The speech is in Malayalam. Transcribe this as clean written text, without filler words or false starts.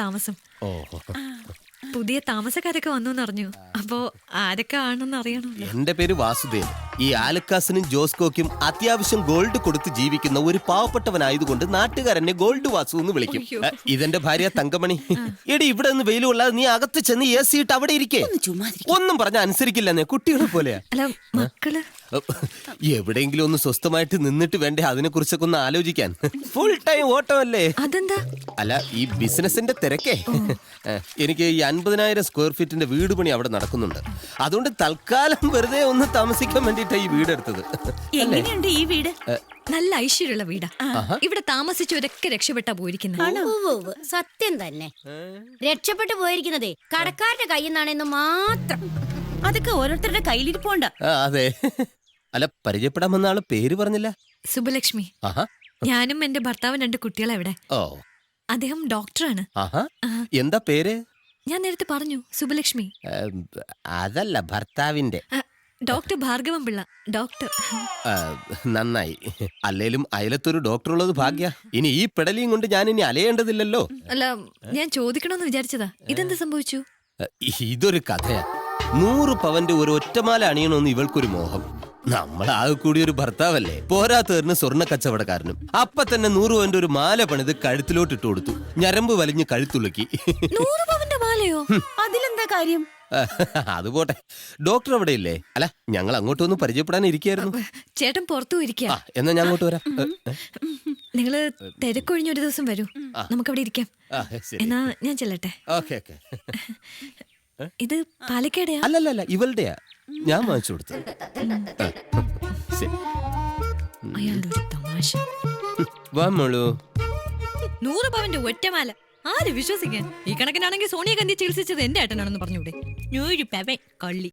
താമസം. ഓഹോ. പുതിയ താമസക്കാരൊക്കെ വന്നു അറിഞ്ഞു. അപ്പോ ആരൊക്കെ ആണെന്ന് അറിയണമല്ലോ. എന്റെ പേര് വാസുദേവ്. ഈ ആലക്കാസിനും ജോസ്കോക്കും അത്യാവശ്യം ഗോൾഡ് കൊടുത്ത് ജീവിക്കുന്ന ഒരു പാവപ്പെട്ടവനായതുകൊണ്ട് നാട്ടുകാരനെ ഗോൾഡ് വാസു എന്ന് വിളിക്കും. ഇതെന്റെ ഭാര്യ തങ്കമണി. എടി, ഇവിടെ നിന്ന് വെയിൽ കൊള്ളാതെ നീ അകത്ത് ചെന്ന് AC ഇട്ട് അവിടെ ഇരിക്കേ. ഒന്നും പറഞ്ഞ അനുസരിക്കില്ലെന്നേ, കുട്ടികളെ പോലെയാ. അല്ല, മക്കള് എവിടെയെങ്കിലും ഒന്ന് സ്വസ്ഥമായിട്ട് നിന്നിട്ട് വേണ്ടേ അതിനെ കുറിച്ചൊക്കെ ഒന്ന് ആലോചിക്കാൻ. ഫുൾ ടൈം ഓട്ടമല്ലേ. അതെന്താ? അല്ല, ഈ ബിസിനസിന്റെ തിരക്കേ. എനിക്ക് ഈ 50,000 സ്ക്വയർ ഫീറ്റിന്റെ വീട് പണി അവിടെ നടക്കുന്നുണ്ട്. അതുകൊണ്ട് തൽക്കാലം വെറുതെ ഒന്ന് താമസിക്കാൻ വേണ്ടിട്ടാ ഈ വീടെടുത്തത്. എങ്ങനെയുണ്ട് ഈ വീട്? നല്ല ഐശ്വര്യമുള്ള വീടാ. ഇവിടെ താമസിച്ചവരൊക്കെ രക്ഷപ്പെട്ടാ പോയിരിക്കുന്നത്. സത്യം തന്നെ. രക്ഷപ്പെട്ടു പോയിരിക്കുന്നതേ കടക്കാരുടെ കയ്യിൽ നിന്നാണെന്ന് മാത്രം. അതൊക്കെ ഓരോരുത്തരുടെ കയ്യിലിരിപ്പോണ്ട. അതെ. അല്ല, പരിചയപ്പെടാമെന്ന ആള് പേര് പറഞ്ഞില്ല. സുബലക്ഷ്മി. ആഹാ. ഞാനും എന്റെ ഭർത്താവും 2 കുട്ടികളെ ഇവിടെ. ഓ. അദ്ദേഹം ഡോക്ടറാണ്. ആഹാ. എന്താ പേര്? ഞാൻ നേരത്തെ പറഞ്ഞു, സുബലക്ഷ്മി. അതല്ല, ഭർത്താവിന്റെ. Doctor Bhargavan Pillai, doctor. നന്നായി. അല്ലേലും അയലത്തൊരു ഡോക്ടർ ഉള്ളത് ഭാഗ്യ. ഇനി ഈ പെടലിയും കൊണ്ട് ഞാൻ ഇനി അലയേണ്ടതില്ലല്ലോ. അല്ല, ഞാൻ ചോദിക്കണമെന്ന് വിചാരിച്ചതാ. ഇതെന്ത് സംഭവിച്ചു? ഇതൊരു കഥയാ. 100 പവന്റെ ഒരു ഒറ്റമാല അണിയണമെന്ന് ഇവൾക്കൊരു മോഹം. നമ്മളാകെ കൂടി ഒരു ഭർത്താവല്ലേ, പോരാത്തവരിന് സ്വർണ്ണ കച്ചവടക്കാരനും. അപ്പൊ തന്നെ 100 പവന്റെ ഒരു മാല പണിത് കഴുത്തിലോട്ട് ഇട്ട് കൊടുത്തു. ഞരമ്പ് വലിഞ്ഞ് കഴുത്തുളുക്കി. 100 പവന്റെ മാലയോ? അതിലെന്താ കാര്യം? അത് പോട്ടെ, ഡോക്ടർ അവിടെ ഇല്ലേ? അല്ല, ഞങ്ങൾ അങ്ങോട്ടൊന്ന് പരിചയപ്പെടാൻ ഇരിക്കായിരുന്നു. ചേട്ടൻ പുറത്തു പോയിരിക്കുക. എന്നാ ഞാൻ അങ്ങോട്ട് വരാം. നിങ്ങള് തിരക്കൊഴിഞ്ഞൊരു ദിവസം വരൂ, നമുക്കവിടെ ഇരിക്കാം. എന്നാ ഞാൻ ചെല്ലട്ടെ. Okay okay. ഇത് പാലക്കാടെയാ? അല്ലല്ല, ഇവളുടെയാ. ഞാൻ വാങ്ങിച്ചു കൊടുത്തു. അയാളൊരു തമാശ. വാ മോളൂ. 100 പവന്റെ ഒറ്റമാല ആര് വിശ്വസിക്കാൻ? ഈ കണക്കിനാണെങ്കിൽ സോണിയ ഗാന്ധി ചികിത്സിച്ചത് എന്റെ ഏട്ടനാണെന്ന് പറഞ്ഞൂടെ? 100 പവൻ കള്ളി.